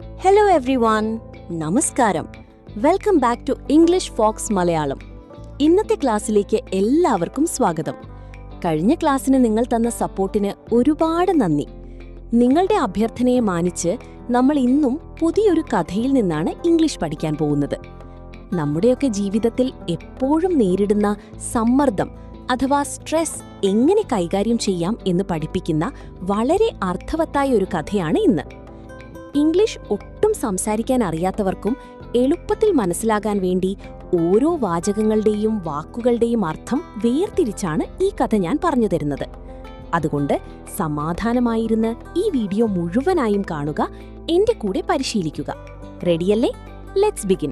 Hello everyone, നമസ്കാരം. Welcome back to English Fox Malayalam. ഇന്നത്തെ ക്ലാസ്സിലേക്ക് എല്ലാവർക്കും സ്വാഗതം. കഴിഞ്ഞ ക്ലാസ്സിന് നിങ്ങൾ തന്ന സപ്പോർട്ടിന് ഒരുപാട് നന്ദി. നിങ്ങളുടെ അഭ്യർത്ഥനയെ മാനിച്ച് നമ്മൾ ഇന്നും പുതിയൊരു കഥയിൽ നിന്നാണ് ഇംഗ്ലീഷ് പഠിക്കാൻ പോകുന്നത്. നമ്മുടെയൊക്കെ ജീവിതത്തിൽ എപ്പോഴും നേരിടുന്ന സമ്മർദ്ദം അഥവാ സ്ട്രെസ് എങ്ങനെ കൈകാര്യം ചെയ്യാം എന്ന് പഠിപ്പിക്കുന്ന വളരെ അർത്ഥവത്തായ ഒരു കഥയാണ് ഇന്ന്. ഇംഗ്ലീഷ് ഒട്ടും സംസാരിക്കാൻ അറിയാത്തവർക്കും എളുപ്പത്തിൽ മനസ്സിലാകാൻ വേണ്ടി ഓരോ വാചകങ്ങളുടെയും വാക്കുകളുടെയും അർത്ഥം വേർതിരിച്ചാണ് ഈ കഥ ഞാൻ പറഞ്ഞു തരുന്നത്. അതുകൊണ്ട് സമാധാനമായിരുന്ന് ഈ വീഡിയോ മുഴുവനായും കാണുക, എന്റെ കൂടെ പരിശീലിക്കുക. റെഡിയല്ലേ? Let's begin.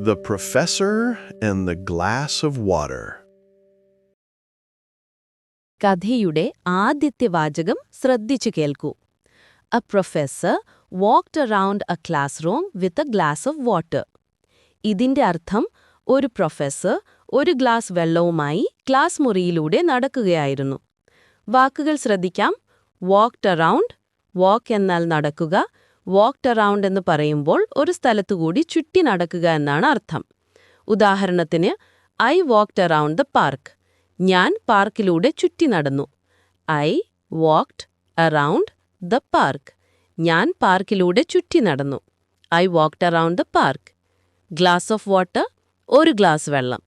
The Professor and the Glass of Water. കഥയുടെ ആദ്യത്തെ വാചകം ശ്രദ്ധിച്ചു കേൾക്കൂ. A professor walked around a classroom with a glass of water. ഇതിന്റെ അർത്ഥം ഒരു പ്രൊഫസർ ഒരു ഗ്ലാസ് വെള്ളവുമായി ക്ലാസ് മുറിയിലൂടെ നടക്കുകയായിരുന്നു. വാക്കുകൾ ശ്രദ്ധിക്കാം. walked around, walk എന്നാൽ നടക്കുക, walked around എന്ന് പറയുമ്പോൾ ഒരു സ്ഥലത്തുകൂടി ചുറ്റി നടക്കുക എന്നാണ് അർത്ഥം. ഉദാഹരണത്തിന്, I walked around the park. ഞാൻ പാർക്കിലൂടെ ചുറ്റി നടന്നു. I walked around the park. ഞാൻ പാർക്കിലൂടെ ചുറ്റി നടന്നു. I walked around the park. Glass of water, ഒരു ഗ്ലാസ് വെള്ളം.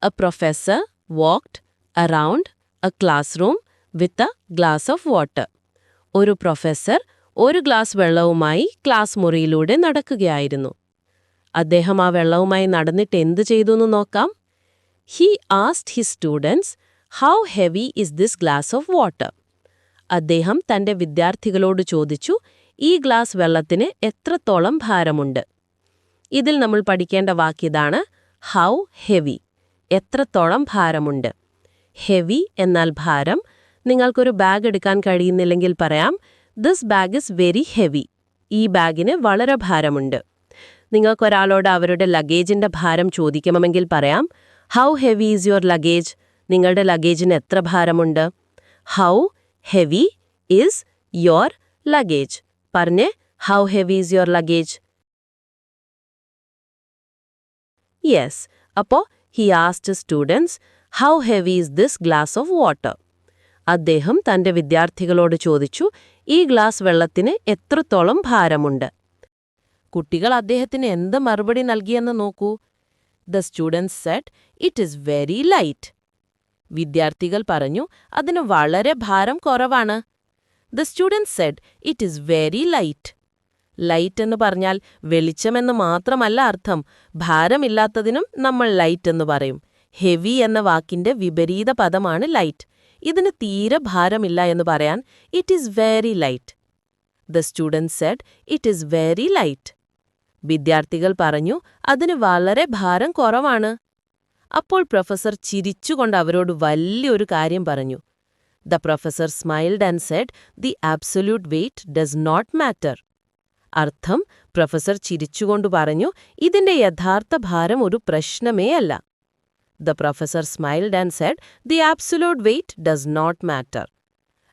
A professor walked around a classroom with a glass of water. ഒരു പ്രൊഫസർ ഒരു ഗ്ലാസ് വെള്ളവുമായി ക്ലാസ് മുറിയിലൂടെ നടക്കുകയായിരുന്നു. അദ്ദേഹം ആ വെള്ളവുമായി നടന്നിട്ട് എന്തു ചെയ്തു നോക്കാം. He asked his students, "How heavy is this glass of water?" അദ്ദേഹം തന്റെ വിദ്യാർത്ഥികളോട് ചോദിച്ചു, ഈ ഗ്ലാസ് വെള്ളത്തിന് എത്രത്തോളം ഭാരമുണ്ട്. ഇതിൽ നമ്മൾ പഠിക്കേണ്ട വാക്കിതാണ് how heavy, എത്രത്തോളം ഭാരമുണ്ട്. heavy എന്നാൽ ഭാരം. നിങ്ങൾക്കൊരു ബാഗ് എടുക്കാൻ കഴിയുന്നില്ലെങ്കിൽ പറയാം, "This bag is very heavy." ഈ ബാഗിന് വളരെ ഭാരമുണ്ട്. നിങ്ങൾക്കൊരാളോട് അവരുടെ ലഗേജിന്റെ ഭാരം ചോദിക്കണമെങ്കിൽ പറയാം, "How heavy is your luggage?" നിങ്ങളുടെ ലഗേജിന് എത്ര ഭാരമുണ്ട്. How heavy is your luggage? പറഞ്ഞേ, How heavy is your luggage? Yes. അപ്പോ he asked his students, "How heavy is this glass of water?" അദ്ദേഹം തന്റെ വിദ്യാർത്ഥികളോട് ചോദിച്ചു, ഈ ഗ്ലാസ് വെള്ളത്തിന് എത്രത്തോളം ഭാരമുണ്ട്. കുട്ടികൾ അദ്ദേഹത്തിന് എന്ത് മറുപടി നൽകിയെന്ന് നോക്കൂ. The students said, "It is very light." വിദ്യാർത്ഥികൾ പറഞ്ഞു, അതിന് വളരെ ഭാരം കുറവാണ്. The students said, "It is very light." Light എന്ന് പറഞ്ഞാൽ വെളിച്ചമെന്ന് മാത്രമല്ല അർത്ഥം. ഭാരമില്ലാത്തതിനും നമ്മൾ ലൈറ്റ് എന്ന് പറയും. ഹെവി എന്ന വാക്കിന്റെ വിപരീത പദമാണ് ലൈറ്റ്. ഇതിന് തീരെ ഭാരമില്ല എന്ന് പറയാൻ "It is very light." The students said, "It is very light." വിദ്യാർത്ഥികൾ പറഞ്ഞു, അതിന് വളരെ ഭാരം കുറവാണ്. അപ്പോൾ പ്രൊഫസർ ചിരിച്ചുകൊണ്ട് അവരോട് വലിയൊരു കാര്യം പറഞ്ഞു. The professor smiled and said, "The absolute weight does not matter." അർത്ഥം, പ്രൊഫസർ ചിരിച്ചുകൊണ്ട് പറഞ്ഞു, ഇതിന്റെ യഥാർത്ഥ ഭാരം ഒരു പ്രശ്നമേ അല്ല. The professor smiled and said, "The absolute weight does not matter."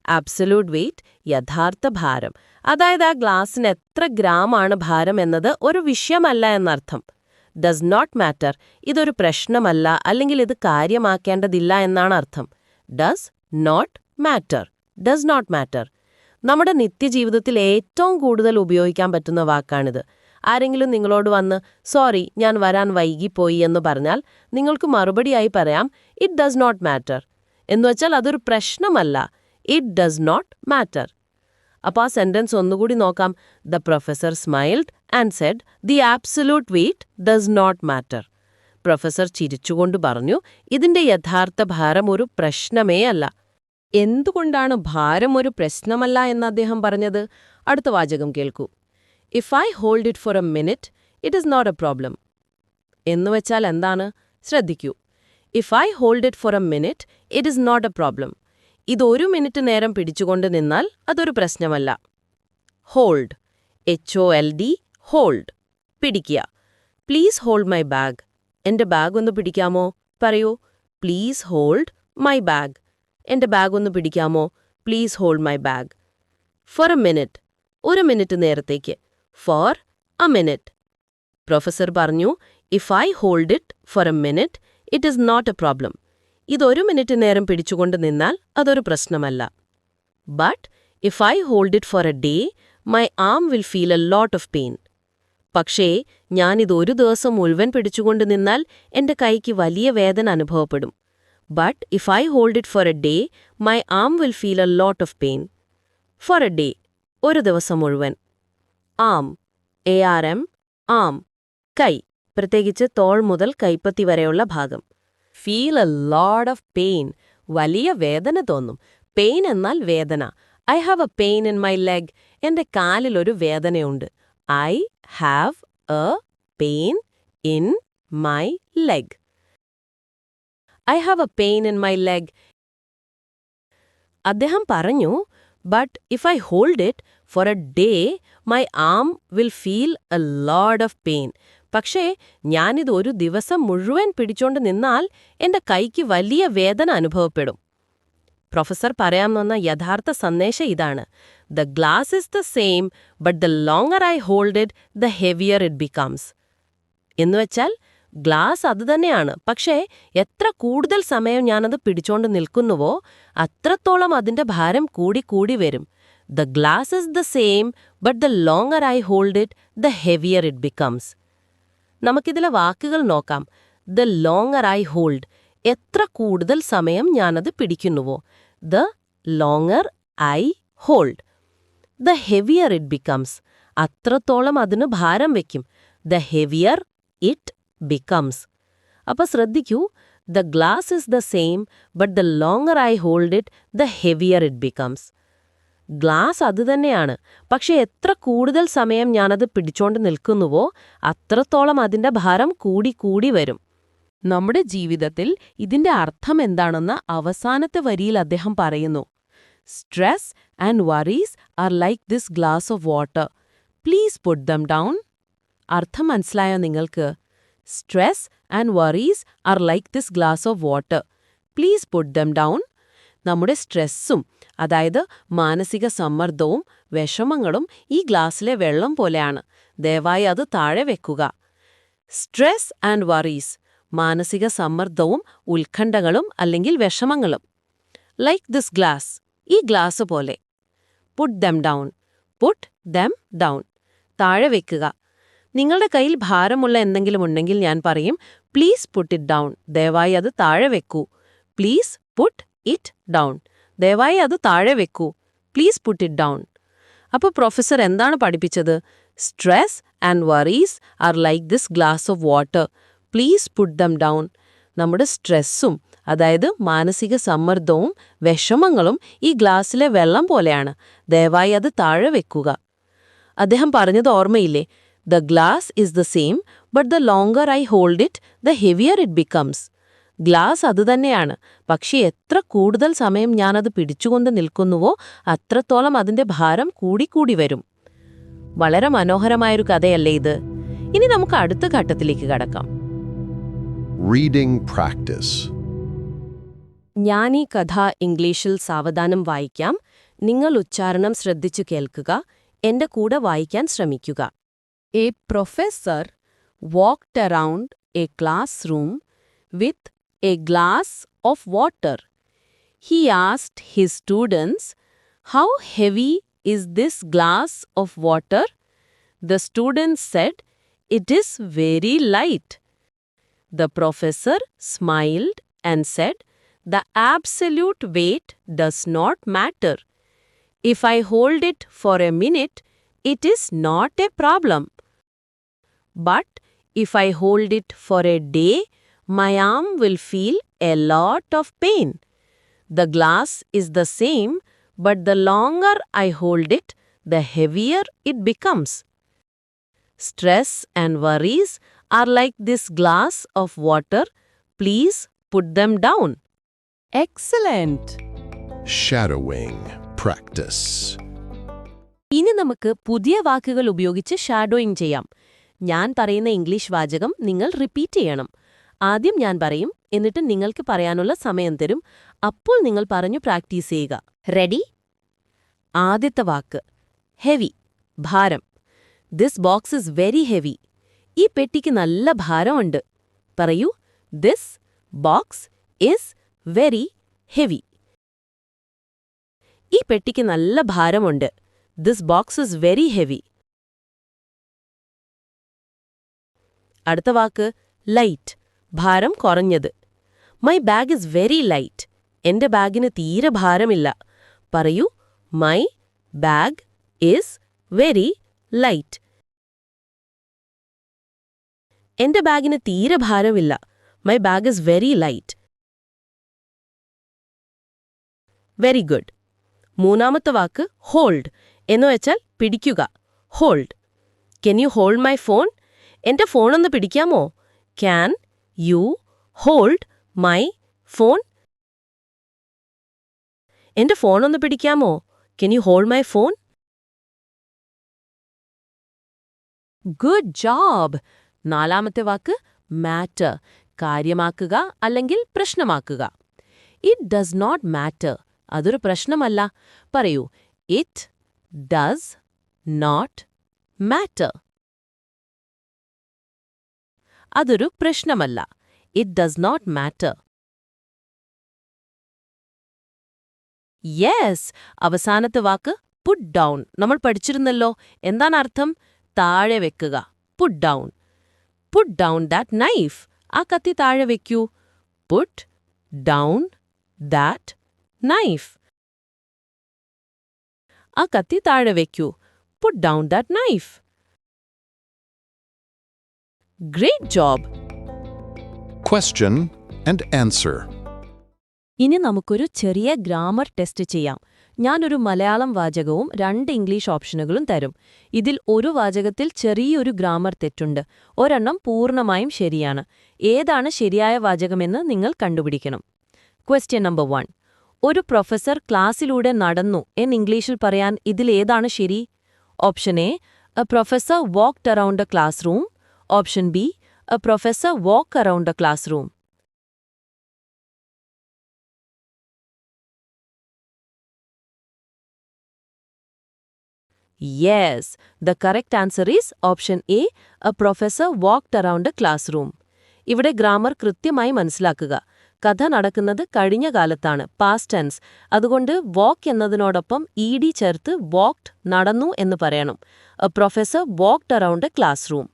Absolute weight, യഥാർത്ഥ ഭാരം. അതായത് ആ ഗ്ലാസിന് എത്ര ഗ്രാമാണ് ഭാരം എന്നത് ഒരു വിഷയമല്ല എന്നർത്ഥം. ഡസ് നോട്ട് മാറ്റർ, ഇതൊരു പ്രശ്നമല്ല അല്ലെങ്കിൽ ഇത് കാര്യമാക്കേണ്ടതില്ല എന്നാണ് അർത്ഥം. Does not matter, does not matter. നമ്മുടെ നിത്യജീവിതത്തിൽ ഏറ്റവും കൂടുതൽ ഉപയോഗിക്കാൻ പറ്റുന്ന വാക്കാണിത്. ആരെങ്കിലും നിങ്ങളോട് വന്ന് "സോറി, ഞാൻ വരാൻ വൈകിപ്പോയി" എന്ന് പറഞ്ഞാൽ നിങ്ങൾക്ക് മറുപടിയായി പറയാം, "ഇറ്റ് ഡസ് നോട്ട് മാറ്റർ." എന്നുവെച്ചാൽ അതൊരു പ്രശ്നമല്ല. It does not matter. അപ്പോൾ ആ സെന്റൻസ് ഒന്നുകൂടി നോക്കാം. The professor smiled and said, "The absolute weight does not matter." Professor ചിരിച്ചുകൊണ്ട് പറഞ്ഞു, ഇതിന്റെ യഥാർത്ഥ ഭാരം ഒരു പ്രശ്നമേ അല്ല. എന്തുകൊണ്ടാണ് ഭാരം ഒരു പ്രശ്നമല്ല എന്ന് അദ്ദേഹം പറഞ്ഞത്? അടുത്ത വാചകം കേൾക്കൂ. If I hold it for a minute, it is not a problem. എന്നുവെച്ചാൽ എന്താണ്? ശ്രദ്ധിക്കൂ. If I hold it for a minute, it is not a problem. ഇതൊരു മിനിറ്റ് നേരം പിടിച്ചുകൊണ്ട് നിന്നാൽ അതൊരു പ്രശ്നമല്ല. ഹോൾഡ്, HOLD, ഹോൾഡ്, പിടിക്കുക. Please hold my bag. എന്റെ ബാഗ് ഒന്ന് പിടിക്കാമോ? പറയൂ. Please hold my bag. എന്റെ ബാഗ് ഒന്ന് പിടിക്കാമോ? Please hold my bag. For a minute, ഒരു മിനിറ്റ് നേരത്തേക്ക്. For a minute. പ്രൊഫസർ പറഞ്ഞു, if I hold it for a minute, it is not a problem. ഇതൊരു മിനിറ്റ് നേരം പിടിച്ചുകൊണ്ട് നിന്നാൽ അതൊരു പ്രശ്നമല്ല. But if I hold it for a day, my arm will feel a lot of pain. പക്ഷേ ഞാനിതൊരു ദിവസം മുഴുവൻ പിടിച്ചുകൊണ്ട് നിന്നാൽ എന്റെ കൈക്ക് വലിയ വേദന അനുഭവപ്പെടും. But if I hold it for a day, my arm will feel a lot of pain. For a day, ഒരു ദിവസം മുഴുവൻ. ആം, ARM, ആം, കൈ, പ്രത്യേകിച്ച് തോൾ മുതൽ കൈപ്പത്തി വരെയുള്ള ഭാഗം. Feel a lot of pain, വലിയ വേദന തോന്നും. പെയിൻ എന്നാൽ വേദന. I have a pain in my leg, എന്റെ കാലിലൊരു വേദനയുണ്ട്. I have a pain in my leg. I have a pain in my leg. അദ്ദേഹം പറഞ്ഞു, but if I hold it for a day, my arm will feel a lot of pain. പക്ഷേ ഞാനിത് ഒരു ദിവസം മുഴുവൻ പിടിച്ചോണ്ട് നിന്നാൽ എന്റെ കൈക്ക് വലിയ വേദന അനുഭവപ്പെടും. പ്രൊഫസർ പറയാൻ വന്ന യഥാർത്ഥ സന്ദേശം ഇതാണ്: the glass is the same, but the longer I hold it, the heavier it becomes. എന്നുവെച്ചാൽ ഗ്ലാസ് അതുതന്നെയാണ്, പക്ഷേ എത്ര കൂടുതൽ സമയം ഞാനത് പിടിച്ചോണ്ട് നിൽക്കുന്നുവോ അത്രത്തോളം അതിന്റെ ഭാരം കൂടി വരും. The glass is the same, but the longer I hold it, the heavier it becomes. നമുക്കിതിലെ വാക്കുകൾ നോക്കാം. ദ ലോങ്ങർ ഐ ഹോൾഡ്, എത്ര കൂടുതൽ സമയം ഞാനത് പിടിക്കുന്നുവോ. The longer I hold. The heavier it becomes, അത്രത്തോളം അതിന് ഭാരം വയ്ക്കും. The heavier it becomes. അപ്പൊ ശ്രദ്ധിക്കൂ, the glass is the same, but the longer I hold it, the heavier it becomes. Glass അതുതന്നെയാണ്, പക്ഷെ എത്ര കൂടുതൽ സമയം ഞാനത് പിടിച്ചോണ്ട് നിൽക്കുന്നുവോ അത്രത്തോളം അതിന്റെ ഭാരം കൂടി വരും. നമ്മുടെ ജീവിതത്തിൽ ഇതിന്റെ അർത്ഥം എന്താണെന്ന് അവസാനത്തെ വരിയിൽ അദ്ദേഹം പറയുന്നു. Stress and worries are like this glass of water, please puttu them down. അർത്ഥം മനസ്സിലായോ നിങ്ങൾക്ക്? Stress and worries are like this glass of water, please puttu them down. നമ്മുടെ സ്ട്രെസ്സും, അതായത് മാനസിക സമ്മർദ്ദവും വിഷമങ്ങളും ഈ ഗ്ലാസ്സിലെ വെള്ളം പോലെയാണ്. ദയവായി അത് താഴെ വെക്കുക. സ്ട്രെസ് ആൻഡ് വറീസ്, മാനസിക സമ്മർദ്ദവും ഉത്കണ്ഠകളും അല്ലെങ്കിൽ വിഷമങ്ങളും. ലൈക്ക് ദിസ് ഗ്ലാസ്, ഈ ഗ്ലാസ് പോലെ. Put them down, put them down, താഴെ വെക്കുക. നിങ്ങളുടെ കയ്യിൽ ഭാരമുള്ള എന്തെങ്കിലും ഉണ്ടെങ്കിൽ ഞാൻ പറയും, പ്ലീസ് പുട്ട് ഇറ്റ് ഡൗൺ, ദയവായി അത് താഴെ വെക്കൂ. പ്ലീസ് പുട്ട് ഇറ്റ് ഡൗൺ, ദയവായി അത് താഴെ വെക്കൂ. Please put it down. അപ്പോൾ പ്രൊഫസർ എന്താണ് പഠിപ്പിച്ചത്? Stress and worries are like this glass of water, please puttu them down. നമ്മുടെ സ്ട്രെസ്സും, അതായത് മാനസിക സമ്മർദ്ദവും വിഷമങ്ങളും ഈ ഗ്ലാസ്സിലെ വെള്ളം പോലെയാണ്. ദയവായി അത് താഴെ വെക്കുക. അദ്ദേഹം പറഞ്ഞത് ഓർമ്മയില്ലേ? The glass is the same, but the longer I hold it, the heavier it becomes. Glass അതുതന്നെയാണ്, പക്ഷേ എത്ര കൂടുതൽ സമയം ഞാനത് പിടിച്ചുകൊണ്ട് നിൽക്കുന്നുവോ അത്രത്തോളം അതിന്റെ ഭാരം കൂടി വരും. വളരെ മനോഹരമായൊരു കഥയല്ലേ ഇത്? ഇനി നമുക്ക് അടുത്ത ഘട്ടത്തിലേക്ക് കടക്കാം. Reading practice. ഞാൻ ഈ കഥ ഇംഗ്ലീഷിൽ സാവധാനം വായിക്കാം. നിങ്ങൾ ഉച്ചാരണം ശ്രദ്ധിച്ചു കേൾക്കുക. എന്റെ കൂടെ വായിക്കാൻ ശ്രമിക്കുക. A professor walked around A class room with a glass of water. He asked his students, "How heavy is this glass of water?" The students said, "It is very light." The professor smiled and said, "The absolute weight does not matter. If I hold it for a minute, it is not a problem. But if I hold it for a day, my arm will feel a lot of pain. The glass is the same, but the longer I hold it, the heavier it becomes. Stress and worries are like this glass of water. Please put them down." Excellent! Shadowing practice. ഇനി നമുക്ക് പുതിയ വാക്കുകൾ ഉപയോഗിച്ച് shadowing ചെയ്യാം. ഞാൻ പറയുന്ന English വാചകം നിങ്ങൾ റിപ്പീറ്റ് ചെയ്യണം. ആദ്യം ഞാൻ പറയും, എന്നിട്ട് നിങ്ങൾക്ക് പറയാനുള്ള സമയം തരും. അപ്പോൾ നിങ്ങൾ പറഞ്ഞു പ്രാക്ടീസ് ചെയ്യുക. റെഡി? ആദ്യത്തെ വാക്ക് ഹെവി, ഭാരം. This box is very heavy. ഈ പെട്ടിക്ക് നല്ല ഭാരമുണ്ട്. പറയൂ, this box is very heavy. ഈ പെട്ടിക്ക് നല്ല ഭാരമുണ്ട്. This box is very heavy. അടുത്ത വാക്ക് ലൈറ്റ്, ഭാരം കുറഞ്ഞത്. My bag is very light. എന്റെ ബാഗിന് തീരെ ഭാരമില്ല. പറയൂ, my bag is very light. എന്റെ ബാഗിന് തീരെ ഭാരമില്ല. My bag is very light. Very good. മൂന്നാമത്തെ വാക്ക് ഹോൾഡ്, എന്നുവെച്ചാൽ പിടിക്കുക. Hold. Can you hold my phone? എന്റെ ഫോണൊന്ന് പിടിക്കാമോ? Can you hold my phone? എന്റെ ഫോണൊന്ന് പിടിക്കാമോ? Can you hold my phone? Good job. നാലാമത്തെ വാക്ക് മാറ്റർ, കാര്യമാക്കുക അല്ലെങ്കിൽ പ്രശ്നമാക്കുക. It does not matter. അതൊരു പ്രശ്നമല്ല. പറയൂ, ഇറ്റ് ഡസ് നോട്ട് മാറ്റർ. അതൊരു പ്രശ്നമല്ല. It does not matter. Yes. അവസാനത്തെ വാക്ക് പുട്ട് ഡൗൺ. നമ്മൾ പഠിച്ചിരുന്നല്ലോ. എന്താണ് അർത്ഥം? താഴെ വെക്കുക. Puttu down. Puttu down that knife. ആ കത്തി താഴെ വെക്കൂ. Puttu down that knife. ആ കത്തി താഴെ വെക്കൂ. Puttu down that knife. Great job. Question and answer. ഇനി നമുക്കൊരു ചെറിയ ഗ്രാമർ ടെസ്റ്റ് ചെയ്യാം. ഞാനൊരു മലയാളം വാചകവും 2 ഇംഗ്ലീഷ് ഓപ്ഷനുകളും തരും. ഇതിൽ ഒരു വാചകത്തിൽ ചെറിയൊരു ഗ്രാമർ തെറ്റുണ്ട്. ഒരെണ്ണം പൂർണ്ണമായും ശരിയാണ്. ഏതാണ് ശരിയായ വാചകമെന്ന് നിങ്ങൾ കണ്ടുപിടിക്കണം. Question number 1. ഒരു പ്രൊഫസർ ക്ലാസ്സിലൂടെ നടന്നു എന്ന് ഇംഗ്ലീഷിൽ പറയാൻ ഇതിലേതാണ് ശരി? Option A, A professor walked around A class room. Option B, A professor walk around A class room. Yes, the correct answer is option A, a professor walked around a classroom. ഇവിടെ grammar കൃത്യമായി മനസ്സിലാക്കുക. കഥ നടക്കുന്നത് കഴിഞ്ഞ കാലത്താണ്, past tense. അതുകൊണ്ട് വാക്ക് എന്നതിനോടൊപ്പം E ചേർത്ത് walked, നടന്നു എന്ന് പറയണം. A professor walked around A class room.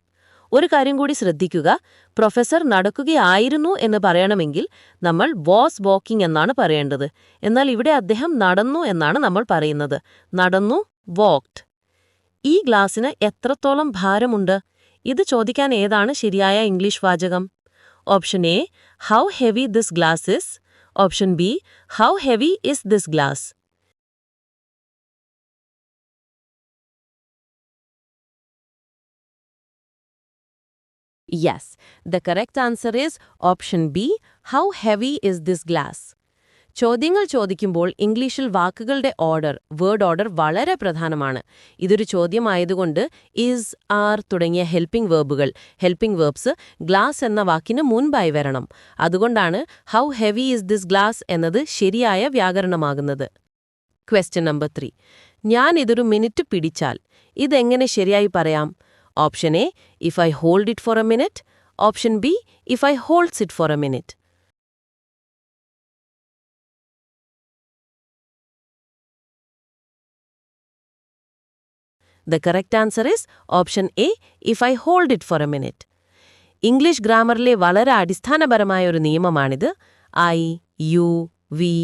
ഒരു കാര്യം കൂടി ശ്രദ്ധിക്കുക. പ്രൊഫസർ നടക്കുകയായിരുന്നു എന്ന് പറയണമെങ്കിൽ നമ്മൾ വാസ് വാക്കിംഗ് എന്നാണ് പറയേണ്ടത്. എന്നാൽ ഇവിടെ അദ്ദേഹം നടന്നു എന്നാണ് നമ്മൾ പറയുന്നത്. നടന്നു, വാക്ക്ഡ്. ഈ ഗ്ലാസിന് എത്രത്തോളം ഭാരമുണ്ട്? ഇത് ചോദിക്കാൻ ഏതാണ് ശരിയായ ഇംഗ്ലീഷ് വാചകം? Option A, how heavy this glass is. Option B, how heavy is this glass. Yes, the correct answer is option B, how heavy is this glass. ചോദ്യങ്ങൾ ചോദിക്കുമ്പോൾ ഇംഗ്ലീഷിൽ വാക്കുകളുടെ ഓർഡർ, വേർഡ് ഓർഡർ വളരെ പ്രധാനമാണ്. ഇതൊരു ചോദ്യമായതുകൊണ്ട് ഇസ്, ആർ തുടങ്ങിയ helping verbs glass എന്ന വാക്കിന് മുൻപായി വരണം. അതുകൊണ്ടാണ് how heavy is this glass എന്നത് ശരിയായ വ്യാകരണമാകുന്നത്. Question number 3. ഞാൻ ഇതൊരു മിനിറ്റ് പിടിച്ചാൽ ഇതെങ്ങനെ ശരിയായി പറയാം? Option A, if I hold it for a minute. Option B, if I holds it for a minute. The correct answer is option A, if I hold it for a minute. English ഗ്രാമറിലെ വളരെ അടിസ്ഥാനപരമായ ഒരു നിയമമാണിത്. I, you, we,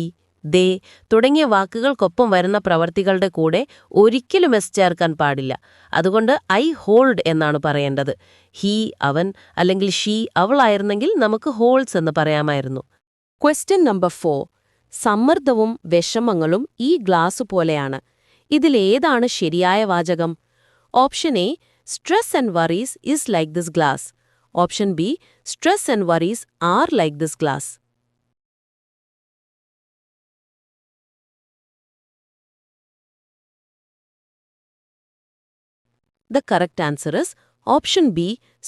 they തുടങ്ങിയ വാക്കുകൾക്കൊപ്പം വരുന്ന പ്രവർത്തികളുടെ കൂടെ ഒരിക്കലും എസ് ചേർക്കാൻ പാടില്ല. അതുകൊണ്ട് ഐ ഹോൾഡ് എന്നാണ് പറയേണ്ടത്. ഹീ, അവൻ അല്ലെങ്കിൽ ഷീ, അവളായിരുന്നെങ്കിൽ നമുക്ക് ഹോൾഡ്സ് എന്ന് പറയാമായിരുന്നു. Question number 4. സമ്മർദ്ദവും വിഷമങ്ങളും ഈ ഗ്ലാസ് പോലെയാണ്. ഇതിലേതാണ് ശരിയായ വാചകം? Option A, stress and worries is like this glass. Option B, stress and worries are like this glass. The correct answer is option B,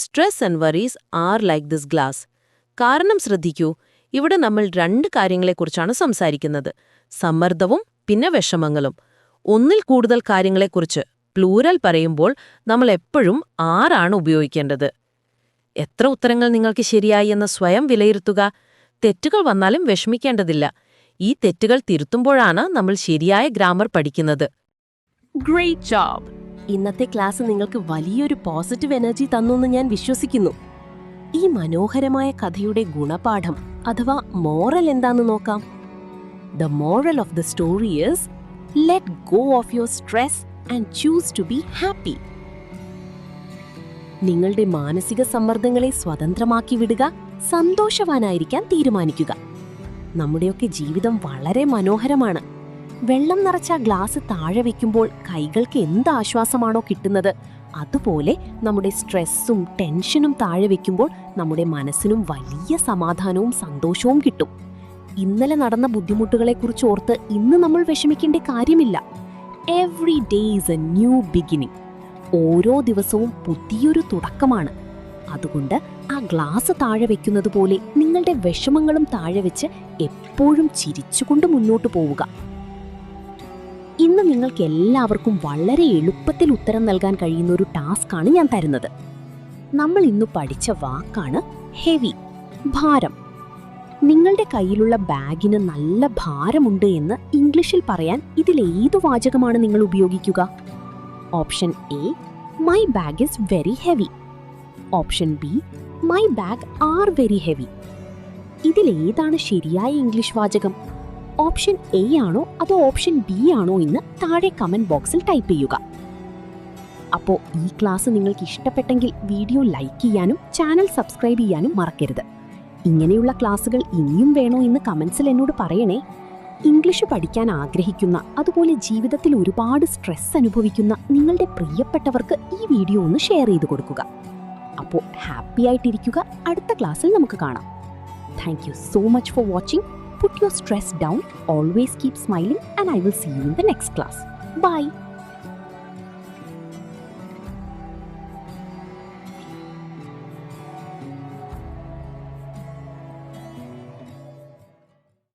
stress and worries are like this glass. കാരണം ശ്രദ്ധിക്കൂ, ഇവിടെ നമ്മൾ 2 കാര്യങ്ങളെക്കുറിച്ചാണ് സംസാരിക്കുന്നത്. സമ്മർദ്ദവും പിന്നെ വിഷമങ്ങളും. ഒന്നിൽ കൂടുതൽ കാര്യങ്ങളെക്കുറിച്ച് പ്ലൂരൽ പറയുമ്പോൾ നമ്മൾ എപ്പോഴും ആറാണ് ഉപയോഗിക്കേണ്ടത്. എത്ര ഉത്തരങ്ങൾ നിങ്ങൾക്ക് ശരിയായി എന്ന് സ്വയം വിലയിരുത്തുക. തെറ്റുകൾ വന്നാലും വിഷമിക്കേണ്ടതില്ല. ഈ തെറ്റുകൾ തിരുത്തുമ്പോഴാണ് നമ്മൾ ശരിയായ ഗ്രാമർ പഠിക്കുന്നത്. Great job! ഇന്നത്തെ ക്ലാസ് നിങ്ങൾക്ക് വലിയൊരു പോസിറ്റീവ് എനർജി തന്നുവെന്ന് ഞാൻ വിശ്വസിക്കുന്നു. ഈ മനോഹരമായ കഥയുടെ ഗുണപാഠം അഥവാ മോറൽ എന്താന്ന് നോക്കാം. The moral of the story is, let go of your stress and choose to be happy. നിങ്ങളുടെ മാനസിക സമ്മർദ്ദങ്ങളെ സ്വതന്ത്രമാക്കി വിടുക, സന്തോഷവാനായിരിക്കാൻ തീരുമാനിക്കുക. നമ്മുടെയൊക്കെ ജീവിതം വളരെ മനോഹരമാണ്. വെള്ളം നിറച്ച ഗ്ലാസ് താഴെ വയ്ക്കുമ്പോൾ കൈകൾക്ക് എന്ത് ആശ്വാസമാണോ കിട്ടുന്നത്, അതുപോലെ നമ്മുടെ സ്ട്രെസ്സും ടെൻഷനും താഴെ വയ്ക്കുമ്പോൾ നമ്മുടെ മനസ്സിനും വലിയ സമാധാനവും സന്തോഷവും കിട്ടും. ഇന്നലെ നടന്ന ബുദ്ധിമുട്ടുകളെക്കുറിച്ച് ഓർത്ത് ഇന്ന് നമ്മൾ വിഷമിക്കേണ്ട കാര്യമില്ല. Every day is A new beginning. ഓരോ ദിവസവും പുതിയൊരു തുടക്കമാണ്. അതുകൊണ്ട് ആ ഗ്ലാസ് താഴെ വെക്കുന്നത് പോലെ നിങ്ങളുടെ വിഷമങ്ങളും താഴെ വെച്ച് എപ്പോഴും ചിരിച്ചുകൊണ്ട് മുന്നോട്ട് പോവുക. ഇന്ന് നിങ്ങൾക്ക് എല്ലാവർക്കും വളരെ എളുപ്പത്തിൽ ഉത്തരം നൽകാൻ കഴിയുന്ന ഒരു ടാസ്ക്കാണ് ഞാൻ തരുന്നത്. നമ്മൾ ഇന്ന് പഠിച്ച വാക്കാണ് ഹെവി, ഭാരം. നിങ്ങളുടെ കയ്യിലുള്ള ബാഗിന് നല്ല ഭാരമുണ്ട് എന്ന് ഇംഗ്ലീഷിൽ പറയാൻ ഇതിലേതു വാചകമാണ് നിങ്ങൾ ഉപയോഗിക്കുക? Option A, my bag is very heavy. Option B, my bag are very heavy. ഇതിലേതാണ് ശരിയായ ഇംഗ്ലീഷ് വാചകം? ഓപ്ഷൻ എ ആണോ അതോ ഓപ്ഷൻ ബി ആണോ എന്ന് താഴെ കമന്റ് ബോക്സിൽ ടൈപ്പ് ചെയ്യുക. അപ്പോൾ ഈ ക്ലാസ് നിങ്ങൾക്ക് ഇഷ്ടപ്പെട്ടെങ്കിൽ വീഡിയോ ലൈക്ക് ചെയ്യാനും ചാനൽ സബ്സ്ക്രൈബ് ചെയ്യാനും മറക്കരുത്. ഇങ്ങനെയുള്ള ക്ലാസ്സുകൾ ഇനിയും വേണോ എന്ന് കമന്റ്സിൽ എന്നോട് പറയണേ. ഇംഗ്ലീഷ് പഠിക്കാൻ ആഗ്രഹിക്കുന്ന, അതുപോലെ ജീവിതത്തിൽ ഒരുപാട് സ്ട്രെസ് അനുഭവിക്കുന്ന നിങ്ങളുടെ പ്രിയപ്പെട്ടവർക്ക് ഈ വീഡിയോ ഒന്ന് ഷെയർ ചെയ്ത് കൊടുക്കുക. അപ്പോൾ ഹാപ്പി ആയിട്ടിരിക്കുക. അടുത്ത ക്ലാസ്സിൽ നമുക്ക് കാണാം. Thank you so much for watching. Put your stress down, always keep smiling, and I will see you in the next class. Bye.